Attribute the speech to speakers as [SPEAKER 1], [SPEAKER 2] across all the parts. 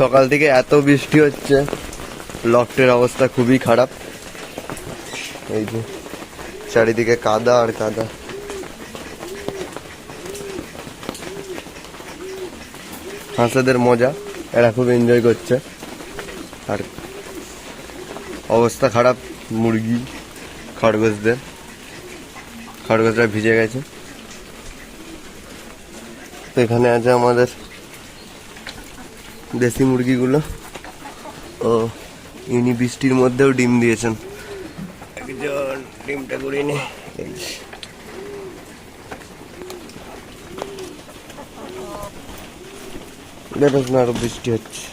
[SPEAKER 1] সকাল থেকে এত বৃষ্টি হচ্ছে, লফটের অবস্থা খুবই খারাপ। এই যে চারিদিকে কাদা আর কাদা। হাঁসেদের মজা, এরা খুব এনজয় করছে। আর অবস্থা খারাপ মুরগি খরগোশদের, খরগোশরা ভিজে গেছে। তো এখানে আছে আমাদের দেশি মুরগিগুলো। ও ইনি বৃষ্টির মধ্যেও ডিম দিয়েছেন। একজন ডিমটা করিয়ে নে। দেখো না, আরো বৃষ্টি হচ্ছে।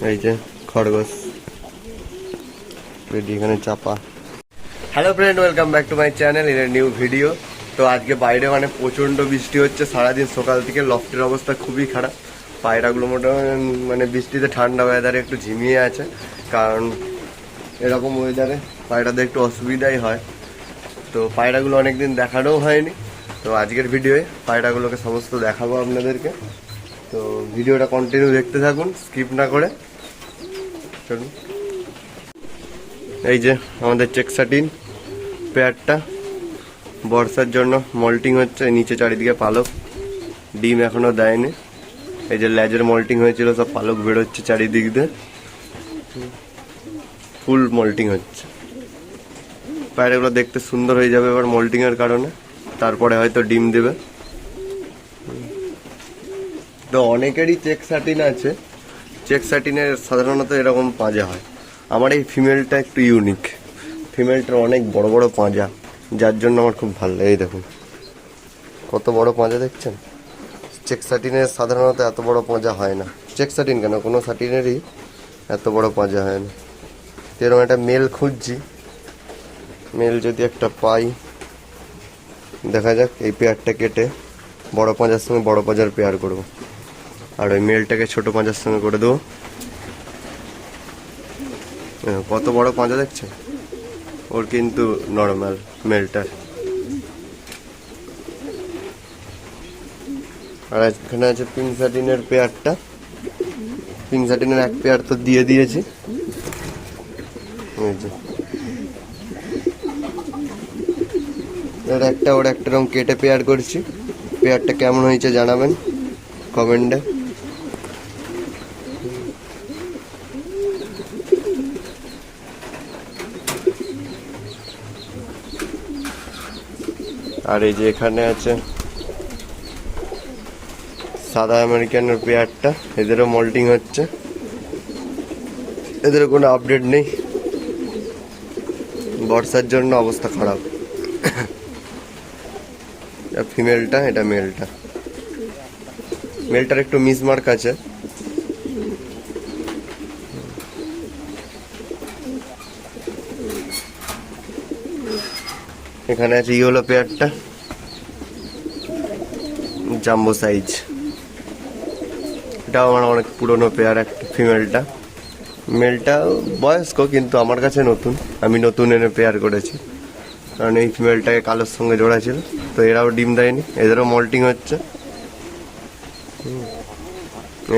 [SPEAKER 1] এই যে খরগোশ এখানে চাপা। Hello friend, welcome back to my channel in a new video. তো আজকে বাইরে মানে প্রচণ্ড বৃষ্টি হচ্ছে সারাদিন সকাল থেকে। লফটের অবস্থা খুবই খারাপ। পায়রাগুলো মোটামুটি মানে বৃষ্টিতে ঠান্ডা ওয়েদারে একটু ঝিমিয়ে আছে, কারণ এরকম ওয়েদারে পায়রাদের একটু অসুবিধাই হয়। তো পায়রাগুলো অনেকদিন দেখানোও হয়নি, তো আজকের ভিডিওয়ে পায়রাগুলোকে সমস্ত দেখাবো আপনাদেরকে। তো ভিডিওটা কন্টিনিউ দেখতে থাকুন, স্কিপ না করে। চলুন। এই যে আমাদের চেকসাটিন পেয়ারটা বর্ষার জন্য মল্টিং হচ্ছে। নিচে চারিদিকে পালক, ডিম এখনো দেয়নি। এই যে লেজের মল্টিং হয়েছিল, সব পালক বেরোচ্ছে চারিদিক দিয়ে, ফুল মল্টিং হচ্ছে। পায়রাগুলো দেখতে সুন্দর হয়ে যাবে এবার মল্টিং এর কারণে, তারপরে হয়তো ডিম দেবে। তো অনেকেরই চেকসাটিন আছে। চেকসাটিনের সাধারণত এরকম পাঁজা হয়। আমার এই ফিমেলটা একটু ইউনিক। ফিমেলটার অনেক বড় বড় পাঁজা, যার জন্য আমার খুব ভালো লাগে। এই দেখুন কত বড় পাঁজা দেখছেন। চেকসাটিনের সাধারণত এত বড় পাঁজা হয় না। চেকসাটিন কেন, কোনো সাটিনেরই এত বড় পাঁজা হয় না। এরকম একটা মেল খুঁজছি, মেল যদি একটা পাই দেখা যাক। এই পেয়ারটা কেটে বড় পাঁজার সঙ্গে বড় পাঁজার পেয়ার করবো, আর ওই মেলটাকে ছোট পাঁজার সঙ্গে করে দেবো। কত বড় পাঁজা দেখছেন ওর, কিন্তু নর্মাল মেলটার। আর এখানে আছে পিঙ্ক সাটিনের পেয়ারটা। পিঙ্ক সাটিনের এক পেয়ার তো দিয়ে দিয়েছি। ওর একটা রকম কেটে পেয়ার করছি। পেয়ারটা কেমন হয়েছে জানাবেন কমেন্টে। আর এই যে এখানে আছে সাদা আমেরিকানের পেয়ারটা, এদেরও মল্টিং হচ্ছে। এদেরও কোনো আপডেট নেই, বর্ষার জন্য অবস্থা খারাপ। ফিমেলটা, এটা মেলটা। মেলটার একটু মিসমার্ক আছে। এখানে আছে ইয়েলো পেয়ারটা, জাম্বো সাইজ। এটাও আমার অনেক পুরনো পেয়ার। একটা ফিমেলটা, মেলটা বয়স্ক কিন্তু আমার কাছে নতুন। আমি নতুন এনে পেয়ার করেছি, কারণ এই ফিমেলটাকে কালোর সঙ্গে জোড়া ছিল। তো এরাও ডিম দেয়নি, এদেরও মল্টিং হচ্ছে।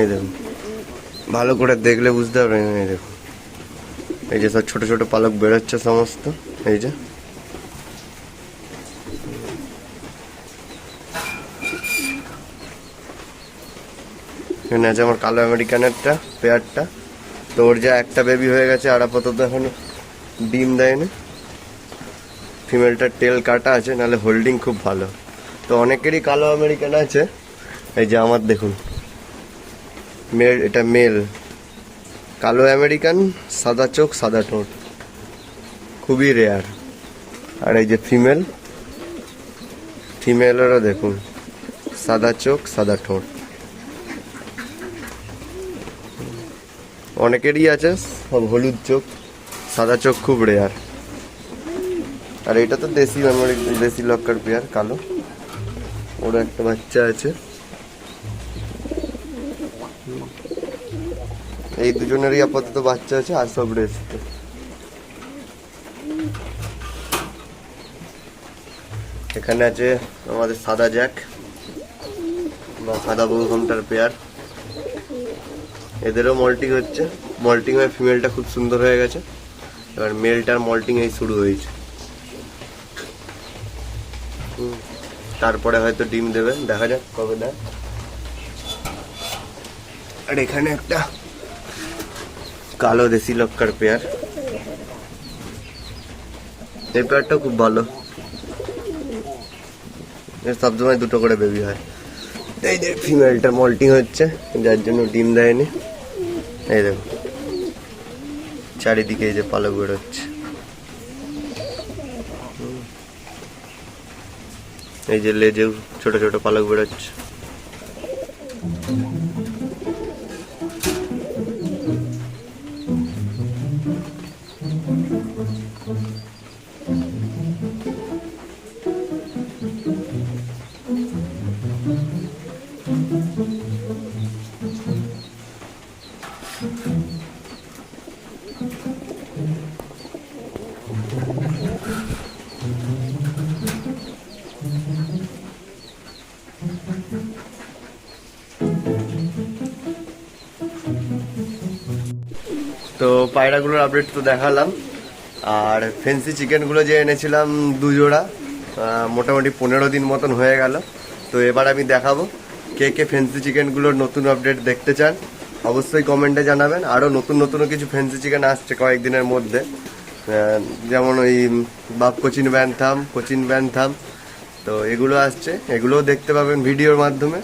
[SPEAKER 1] এই দেখুন, ভালো করে দেখলে বুঝতে পারবেন। এই দেখুন, এই যে সব ছোট ছোট পালক বেরোচ্ছে সমস্ত। এই যে এখানে আছে আমার কালো আমেরিকানেরটা পেয়ারটা। তো ওর যা একটা বেবি হয়ে গেছে, আর আপাতত এখন ডিম দেয়নি। ফিমেলটার টেল কাটা আছে, নাহলে হোল্ডিং খুব ভালো। তো অনেকেরই কালো আমেরিকান আছে। এই যে আমার দেখুন মেল, এটা মেল কালো আমেরিকান, সাদা চোখ সাদা ঠোঁট, খুবই রেয়ার। আর এই যে ফিমেল, ফিমেলেরও দেখুন সাদা চোখ সাদা ঠোঁট। অনেকেরই আছে সব হলুদ চোখ, সাদা চোখ খুব রেয়ার। আর এটা তো দেশি লক্কার পেয়ার কালো, ওর একটা বাচ্চা আছে। এই দুজনেরই আপাতত বাচ্চা আছে, আর সব রেস্ট। এখানে আছে আমাদের সাদা জ্যাক। বা সাদা বৌঘমটার পেয়ার, এদেরও মল্টিং হচ্ছে। মল্টিং হয়ে ফিমেলটা খুব সুন্দর হয়ে গেছে, এবার মেলটার মল্টিং এই শুরু হয়েছে। তারপরে হয়তো ডিম দেবে, দেখা যাক কবে দেয়। আর এখানে একটা কালো দেশি লক্কার পেয়ার, এই পেয়ারটা খুব ভালো, এর সবসময় দুটো করে বেবি হয়। এই যে ফিমেলটা মল্টিং হচ্ছে, যার জন্য ডিম দেয়নি। এই দেখো চারিদিকে এই যে পালক বেরোচ্ছে, এই যে লেজেও ছোট ছোট পালক বেরোচ্ছে। তো পায়রাগুলোর আপডেট তো দেখালাম। আর ফেন্সি চিকেনগুলো যে এনেছিলাম 2 জোড়া, মোটামুটি 15 দিন মতন হয়ে গেল। তো এবার আমি দেখাবো কে কে ফেন্সি চিকেনগুলোর নতুন আপডেট দেখতে চান, অবশ্যই কমেন্টে জানাবেন। আরও নতুন নতুনও কিছু ফেন্সি চিকেন আসছে কয়েকদিনের মধ্যে, যেমন ওই বাপ কোচিন ব্যান্থাম, তো এগুলো আসছে, এগুলোও দেখতে পাবেন ভিডিওর মাধ্যমে।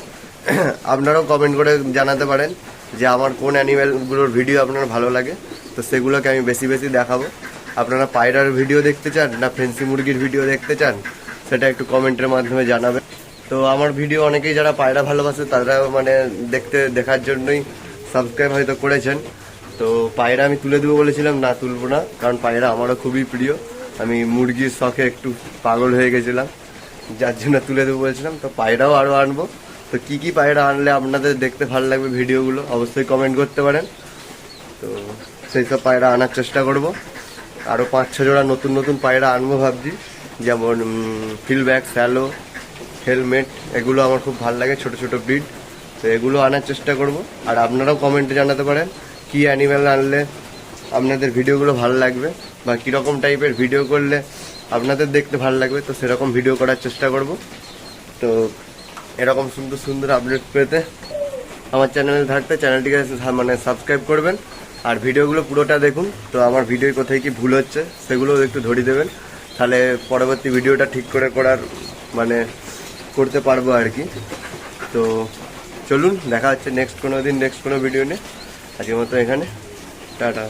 [SPEAKER 1] আপনারাও কমেন্ট করে জানাতে পারেন যে আমার কোন অ্যানিমেলগুলোর ভিডিও আপনার ভালো লাগে, তো সেগুলোকে আমি বেশি বেশি দেখাবো। আপনারা পায়রার ভিডিও দেখতে চান না ফেন্সি মুরগির ভিডিও দেখতে চান, সেটা একটু কমেন্টের মাধ্যমে জানাবেন। তো আমার ভিডিও অনেকেই যারা পায়রা ভালোবাসে তারা মানে দেখার জন্যই সাবস্ক্রাইব হয়তো করেছেন। তো পায়রা আমি তুলে দেবো বলেছিলাম, না তুলবো না, কারণ পায়রা আমারও খুবই প্রিয়। আমি মুরগির শখে একটু পাগল হয়ে গেছিলাম, যার জন্য তুলে দেবো বলেছিলাম। তো পায়রাও আরও আনবো। তো কি কি পায়রা আনলে আপনাদের দেখতে ভালো লাগবে ভিডিওগুলো অবশ্যই কমেন্ট করতে পারেন। তো সেই সব পায়রা আনার চেষ্টা করব। আরও 5-6 জোড়া নতুন নতুন পায়রা আনবো ভাবছি, যেমন ফিলব্যাক, স্যালো, হেলমেট, এগুলো আমার খুব ভালো লাগে, ছোট ছোট ব্রিড। তো এগুলো আনার চেষ্টা করব। আর আপনারাও কমেন্টে জানাতে পারেন কি অ্যানিমেল আনলে আপনাদের ভিডিওগুলো ভালো লাগবে, বা কীরকম টাইপের ভিডিও করলে আপনাদের দেখতে ভালো লাগবে। তো সেরকম ভিডিও করার চেষ্টা করব। তো এরকম সুন্দর সুন্দর আপডেট পেতে আমার চ্যানেলে থাকতে চ্যানেলটিকে মানে সাবস্ক্রাইব করবেন, আর ভিডিওগুলো পুরোটা দেখুন। তো আমার ভিডিও কোথায় কি ভুল হচ্ছে সেগুলো একটু ধরিয়ে দেবেন, তাহলে পরবর্তী ভিডিওটা ঠিক করে করতে পারবো আর কি। তো চলুন, দেখা হচ্ছে নেক্সট কোনো দিন নেক্সট কোনো ভিডিও নিয়ে। আজকের মতো এখানে টাটা।